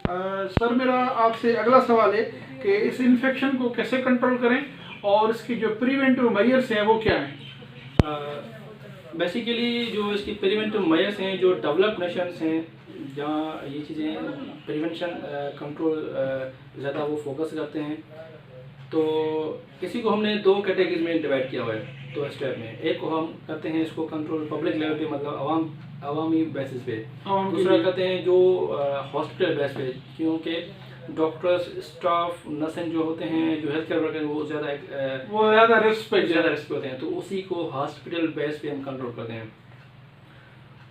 Sir मेरा आपसे अगला सवाल है कि इस इन्फेक्शन को कैसे कंट्रोल करें और इसकी जो प्रिवेंटिव मेजर्स हैं वो क्या हैं? बेसिकली जो इसकी प्रिवेंटिव मेजर्स हैं, जो डेवलप्ड नेशंस हैं जहाँ ये चीज़ें प्रिवेंशन कंट्रोल ज़्यादा वो फोकस करते हैं, तो इसी को हमने दो कैटेगरीज में डिवाइड किया हुआ है। दो स्टेप में, एक को हम करते हैं इसको कंट्रोल पब्लिक लेवल पे, मतलब अवामी बेसिस पे। दूसरा करते हैं जो हॉस्पिटल बेस पे, क्योंकि डॉक्टर्स, स्टाफ, नर्सें जो होते हैं, जो हेल्थ केयर वर्कर, वो ज़्यादा रिस्क पे होते हैं, तो उसी को हॉस्पिटल बेस पे हम कंट्रोल करते हैं।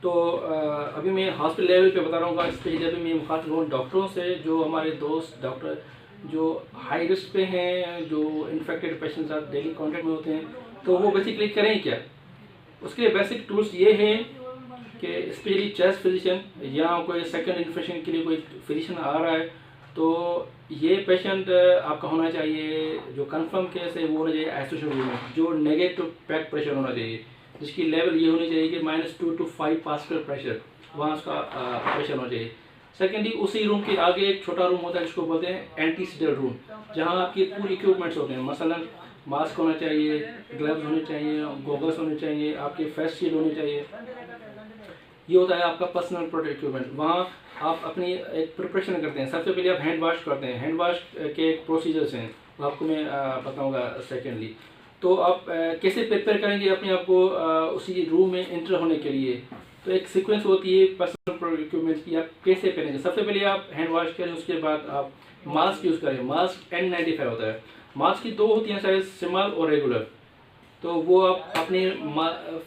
तो अभी मैं हॉस्पिटल लेवल पे बता रहा हूँ, स्पेशली अभी मैं मुखातिब हूँ डॉक्टरों से, जो हमारे दोस्त डॉक्टर जो हाई रिस्क पे हैं, जो इन्फेक्टेड पेशेंट साथ डेली कॉन्टेक्ट में होते हैं, तो वो बेसिकली करें क्या। उसके लिए बेसिक टूल्स ये हैं कि स्पेशली चेस्ट फिजिशियन या कोई सेकंड इन्फेक्शन के लिए कोई फिजिशियन आ रहा है, तो ये पेशेंट आपका होना चाहिए, जो कंफर्म केस है वो होना चाहिए आइसोलेशन रूम में, जो नेगेटिव पैक प्रेशर होना चाहिए, जिसकी लेवल ये होनी चाहिए कि -2 to 5 पास्कल प्रेशर, वहाँ उसका प्रेशर होना चाहिए। सेकेंडली उसी रूम के आगे एक छोटा रूम होता है जिसको बोलते हैं एंटीसीडल रूम, जहाँ आपकी पूरी इक्विपमेंट्स होते हैं, मसलन मास्क होना चाहिए, ग्लव्स होने चाहिए, गॉगल्स होने चाहिए, आपके फेस शील्ड होने चाहिए। ये होता है आपका पर्सनल प्रोटेक्टिव इक्विपमेंट। वहाँ आप अपनी एक प्रिपरेशन करते हैं। सबसे पहले आप हैंड वॉश करते हैं। हैंड वॉश के एक प्रोसीजर्स हैं, वो आपको मैं बताऊँगा सेकेंडली। तो आप कैसे प्रिपेयर करेंगे अपने आप को उसी रूम में एंटर होने के लिए, तो एक सीक्वेंस होती है पर्सनल इक्विपमेंट की, आप कैसे पहनेंगे। सबसे पहले आप हैंड वॉश करें, उसके बाद आप मास्क यूज़ करें। मास्क N95 होता है। मास्क की दो होती हैं साइज, स्मॉल और रेगुलर, तो वो आप अपने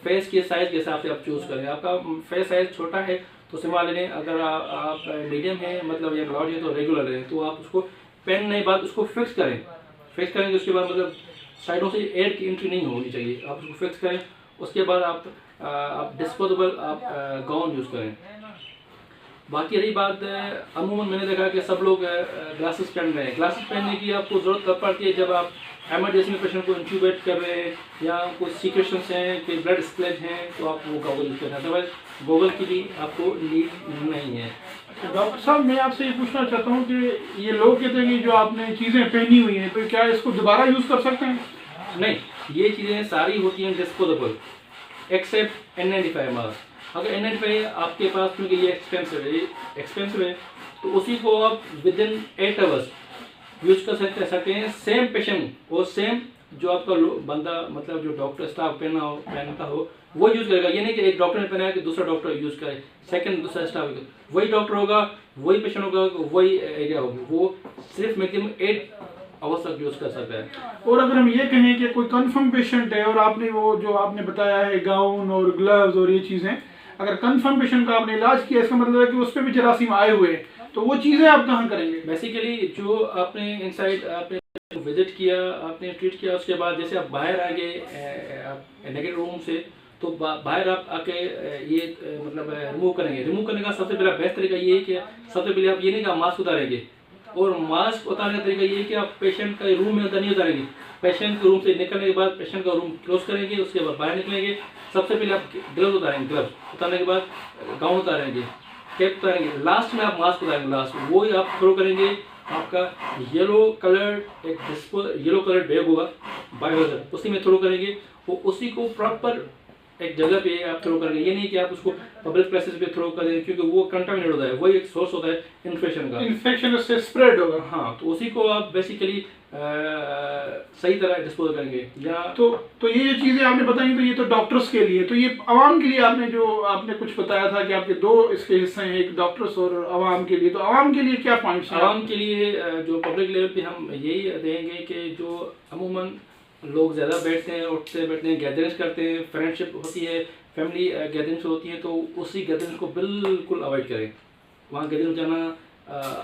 फेस के साइज़ के हिसाब से आप चूज़ करें। आपका फेस साइज छोटा है तो स्मॉल लें, अगर आप मीडियम है मतलब या लार्ज है तो रेगुलर लें। तो आप उसको पहनने के बाद उसको फिक्स करेंगे, उसके बाद मतलब साइडों से एयर की एंट्री नहीं होनी चाहिए, आप उसको फिक्स करें। उसके बाद आप डिस्पोजेबल गाउन यूज़ करें। बाकी रही बात, अमूमन मैंने देखा कि सब लोग ग्लासेस पहन रहे हैं। ग्लासेस पहनने की आपको ज़रूरत तब पड़ती है जब आप एमरजेंसी में पेशेंट को इंट्यूबेट कर रहे हैं या कुछ सिचुएशंस हैं कि ब्लड स्प्लैश हैं, तो आप वो गॉगल यूज़ करें, अदरवाइज गॉगल की भी आपको नीड नहीं है। डॉक्टर साहब मैं आपसे ये पूछना चाहता हूँ कि ये लोग कहते हैं कि जो आपने चीज़ें पहनी हुई हैं, तो क्या इसको दोबारा यूज़ कर सकते हैं? नहीं, ये चीज़ें सारी होती हैं डिस्पोजेबल, एक्सेप्ट N95 मास्क। अगर N95 आपके पास, क्योंकि ये एक्सपेंसिव है, तो उसी को आप विद इन 8 आवर्स यूज़ कर सकते हैं। सेम पेशेंट और सेम जो आपका बंदा, मतलब जो डॉक्टर स्टाफ पहनता हो वो यूज़ करेगा। ये नहीं कि एक डॉक्टर ने पहना है कि दूसरा डॉक्टर यूज़ करे, सेकंड दूसरा स्टाफ, वही डॉक्टर होगा, वही पेशेंट होगा, वही एरिया होगी, वो सिर्फ मैक्सिमम 8 आवर्स तक यूज़ कर सकता है। और अगर हम ये कहें कि कोई कंफर्म पेशेंट है और आपने वो जो आपने बताया है गाउन और ग्लव्स और ये चीज़ें, अगर कंफर्म पेशेंट का आपने इलाज किया, इसका मतलब है कि उस पर भी जरासीम आए हुए हैं, तो वो चीज़ें आप कहाँ करेंगे? बेसिकली जो आपने इनसाइड आपने विजिट किया, आपने ट्रीट किया, उसके बाद जैसे आप बाहर आ गए नेगेटिव रूम से, तो बाहर आप आके ये मतलब रिमूव करेंगे। रिमूव करने का सबसे पहला बेस्ट तरीका ये है कि सबसे पहले आप ये नहीं कि आप मास्क उतारेंगे, और मास्क उतारने का तरीका ये है कि आप पेशेंट का रूम में अंदर नहीं उतारेंगे। पेशेंट के रूम से निकलने के बाद पेशेंट का रूम क्लोज करेंगे, उसके बाद बाहर निकलेंगे। सबसे पहले आप ग्लव्स उतारेंगे, ग्लव्स उतारने के बाद गाउन उतारेंगे, कैप उतारेंगे, लास्ट में आप मास्क उतारेंगे। लास्ट वो ही आप थ्रो करेंगे। आपका येलो कलर बैग होगा बायोहजार्ड, उसी में थ्रो करेंगे। वो उसी को प्रॉपर एक जगह पे आप थ्रो करेंगे। ये नहीं कि आप उसको पब्लिक प्लेसेस पे थ्रो करें, क्योंकि वो कंटामिनेट होता है, वही एक सोर्स होता है इन्फेक्शन का, इन्फेक्शन उससे स्प्रेड होगा। हाँ, तो उसी को आप बेसिकली सही तरह डिस्पोज करेंगे। या तो ये जो चीज़ें आपने बताई, तो ये तो डॉक्टर्स के लिए, तो ये आवाम के लिए आपने कुछ बताया था कि आपके दो इसके हिस्से हैं, एक डॉक्टर्स और आवाम के लिए, तो आवाम के लिए क्या पॉइंट्स हैं? आवाम के लिए जो पब्लिक लेवल पे हम यही देंगे कि जो अमूमन लोग ज़्यादा बैठते हैं, उठते बैठते हैं, गैदरिंग्स करते हैं, फ्रेंडशिप होती है, फैमिली गैदरिंग्स होती है, तो उसी गैदरिंग्स को बिल्कुल अवॉइड करें। वहाँ गैदरिंग जाना,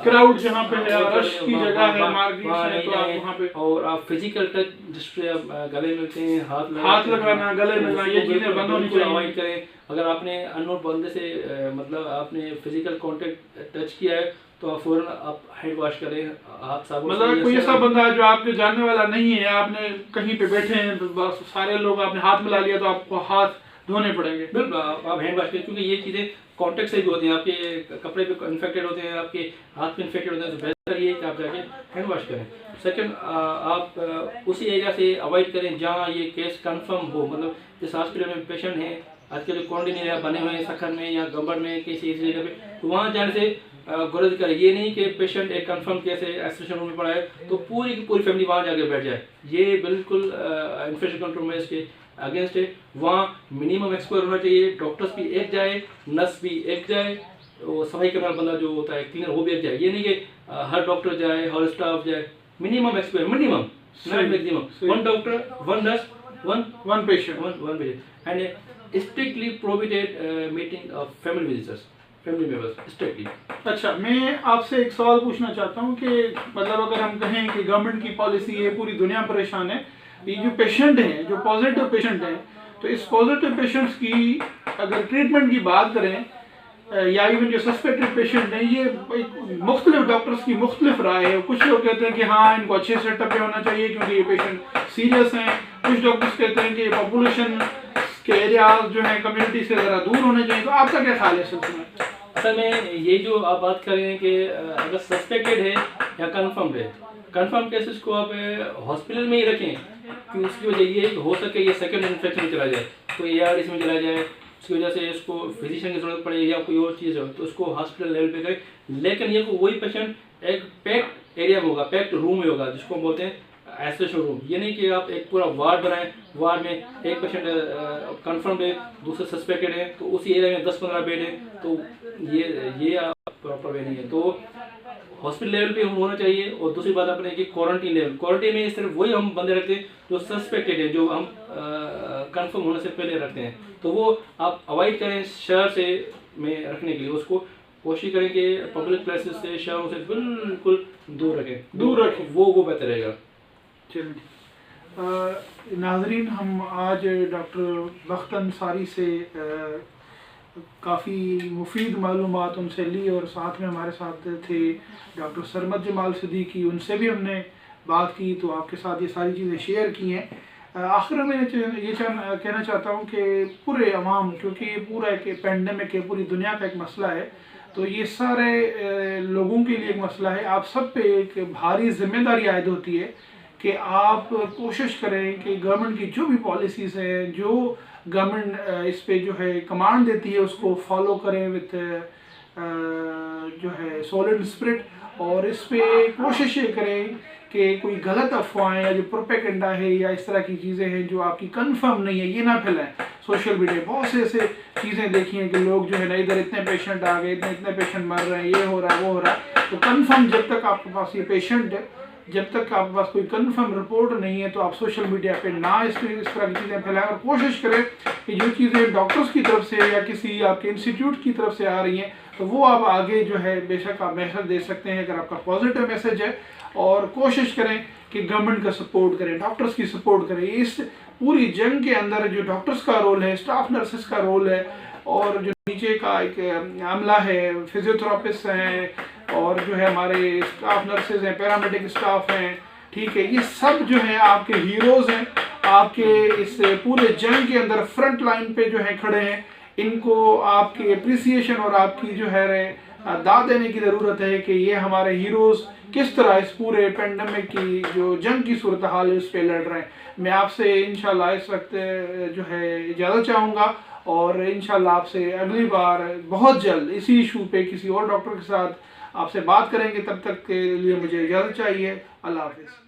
क्राउड जहाँ पे है, रश की जगह है, मार्केट है, तो आप वहाँ पे, और आप फिजिकल टच जिससे आप गले मिलते हैं, हाथ लगाना, गले मिलना, ये चीज़ें बंद होनी चाहिए, अवॉइड करें। अगर आपने अननोन बंदे से मतलब आपने फिजिकल कांटेक्ट टच किया है, तो आप फौरन आप हैंड वॉश करें, हाथ साबुन, मतलब कोई ऐसा बंदा है जो आपके जानने वाला नहीं है, आपने कहीं पे बैठे हैं, बस सारे लोग आपने हाथ मिला लिया, तो आपको हाथ धोने पड़ेंगे। बिल्कुल आप हैंड वॉश करें, क्योंकि ये चीज़ें कॉन्टेक्ट से भी होती हैं, आपके कपड़े पे इन्फेक्टेड होते हैं, आपके हाथ पे इन्फेक्टेड होते हैं, तो बेहतर ये है कि आप जाके हैंड वॉश करें। सेकंड, आप उसी एरिया से अवॉइड करें जहाँ ये केस कंफर्म हो, मतलब जिस हॉस्पिटल में पेशेंट हैं, आजकल जो क्वारंटीन एरिया बने हुए हैं सखर में या गंबड़ में किसी ऐसी जगह पे, तो वहाँ जाने से गुरेज करें। ये नहीं कि पेशेंट एक कंफर्म केस है, आइसोलेशन रूम में पड़ा है तो पूरी की पूरी फैमिली वहाँ जाके बैठ जाए, ये बिल्कुल इन्फेक्शन कंट्रोल में इसके अगेंस्ट है। वहाँ मिनिमम एक्सपोजर होना चाहिए, डॉक्टर्स भी एक जाए, नर्स भी एक जाए, वो सफाई करने वाला बंदा जो होता है क्लीनर वो भी एक जाए। ये नहीं कि हर डॉक्टर जाए, हर स्टाफ जाए, minimum exposure, minimum not maximum, one doctor, one nurse, one patient and strictly prohibited meeting of family visitors, family members strictly. अच्छा, मैं आपसे एक सवाल पूछना चाहता हूँ कि मतलब अगर हम कहें कि गवर्नमेंट की पॉलिसी है, पूरी दुनिया परेशान है, ये जो पेशेंट हैं, जो पॉजिटिव पेशेंट हैं, तो इस पॉजिटिव पेशेंट्स की अगर ट्रीटमेंट की बात करें या इवन जो सस्पेक्टेड पेशेंट हैं, ये मुख्तलिफ डॉक्टर्स की मुख्तलिफ राय है। कुछ लोग कहते हैं कि हाँ इनको अच्छे सेटअप पे होना चाहिए क्योंकि ये पेशेंट सीरियस हैं, कुछ डॉक्टर्स कहते हैं कि पॉपुलेशन के एरियाज जो हैं कम्युनिटी से ज़रा दूर होने चाहिए। तो आपका क्या ख्याल है इस सिलसिले में? असल में ये जो आप बात कर रहे हैं कि अगर सस्पेक्टेड है या कंफर्म है, कंफर्म केसेस को आप हॉस्पिटल में ही रखें, कि उसकी वजह ये है कि हो सके ये सेकंड इन्फेक्शन में चला जाए, कोई ARDS में चला जाए, उसकी वजह से इसको फिजिशियन की जरूरत पड़े या कोई और चीज़ हो तो उसको हॉस्पिटल लेवल पे करें। लेकिन ये वही पेशेंट एक पैक्ड एरिया में होगा, पैक्ड रूम में होगा, जिसको हम बोलते हैं आइसोलेशन रूम। ये नहीं कि आप एक पूरा वार्ड बनाएं, वार्ड में एक पेशेंट कंफर्म है, दूसरे सस्पेक्टेड है, तो उसी एरिया में 10-15 बेड है, तो ये प्रॉपर वे नहीं है। तो हॉस्पिटल लेवल पे होना चाहिए। और दूसरी बात अपने कि क्वारंटीन लेवल, क्वारंटीन में सिर्फ वही हम बंदे रखते हैं जो सस्पेक्टेड है, जो हम कंफर्म होने से पहले रखते हैं, तो वो आप अवॉइड करें शहर से में रखने के लिए। उसको कोशिश करें कि पब्लिक प्लेसेस से, शहरों से बिल्कुल दूर रखें, वो बेहतर रहेगा। चलिए नाजरीन, हम आज डॉक्टर बख्त अंसारी से काफ़ी मुफीद मालूमात उनसे ली और साथ में हमारे साथ थे डॉक्टर सरमद जमाल सिद्दीकी, उनसे भी हमने बात की, तो आपके साथ ये सारी चीज़ें शेयर की हैं। आखिर में ये कहना चाहता हूँ कि पूरे अवाम, क्योंकि ये पूरा एक पेंडेमिक है, पूरी दुनिया का एक मसला है, तो ये सारे लोगों के लिए एक मसला है। आप सब पे एक भारी जिम्मेदारी आयद होती है कि आप कोशिश करें कि गवर्नमेंट की जो भी पॉलिसीज़ हैं, जो गवर्नमेंट इस पे जो है कमांड देती है, उसको फॉलो करें विथ जो है सॉलिड स्पिरिट, और इस पे कोशिश ये करें कि कोई गलत अफवाहें या जो प्रोपेगेंडा है या इस तरह की चीज़ें हैं जो आपकी कंफर्म नहीं है, ये ना फैलाएं। सोशल मीडिया बहुत से ऐसे चीज़ें देखी हैं कि लोग जो है ना, इधर इतने पेशेंट आ गए, इतने पेशेंट मर रहे हैं, ये हो रहा है, वो हो रहा है। तो कंफर्म जब तक आपके पास ये पेशेंट है, जब तक आपके पास कोई कंफर्म रिपोर्ट नहीं है, तो आप सोशल मीडिया पे ना इस तरह की चीज़ें फैलाएं। और कोशिश करें कि जो चीज़ें डॉक्टर्स की तरफ से या किसी आपके इंस्टीट्यूट की तरफ से आ रही हैं, तो वो आप आगे जो है बेशक आप मैसेज दे सकते हैं अगर आपका पॉजिटिव मैसेज है। और कोशिश करें कि गवर्नमेंट का सपोर्ट करें, डॉक्टर्स की सपोर्ट करें। इस पूरी जंग के अंदर जो डॉक्टर्स का रोल है, स्टाफ नर्सेस का रोल है, और जो नीचे का एक अमला है, फिजियोथेरापिस्ट हैं, और जो है हमारे स्टाफ नर्सेज हैं, पैरामेडिक स्टाफ हैं, ठीक है, ये सब जो है आपके हीरोज़ हैं, आपके इस पूरे जंग के अंदर फ्रंट लाइन पे जो है खड़े हैं। इनको आपकी अप्रिसिएशन और आपकी जो है दाद देने की ज़रूरत है कि ये हमारे हीरोज़ किस तरह इस पूरे पेंडेमिक की जो जंग की सूरत हाल है उस पर लड़ रहे हैं। मैं आपसे इंशाल्लाह इस वक्त जो है इजाज़त चाहूँगा, और इंशाल्लाह आपसे अगली बार बहुत जल्द इसी इशू पे किसी और डॉक्टर के साथ आपसे बात करेंगे। तब तक के लिए मुझे इजाज़त चाहिए। अल्लाह हाफ़िज़।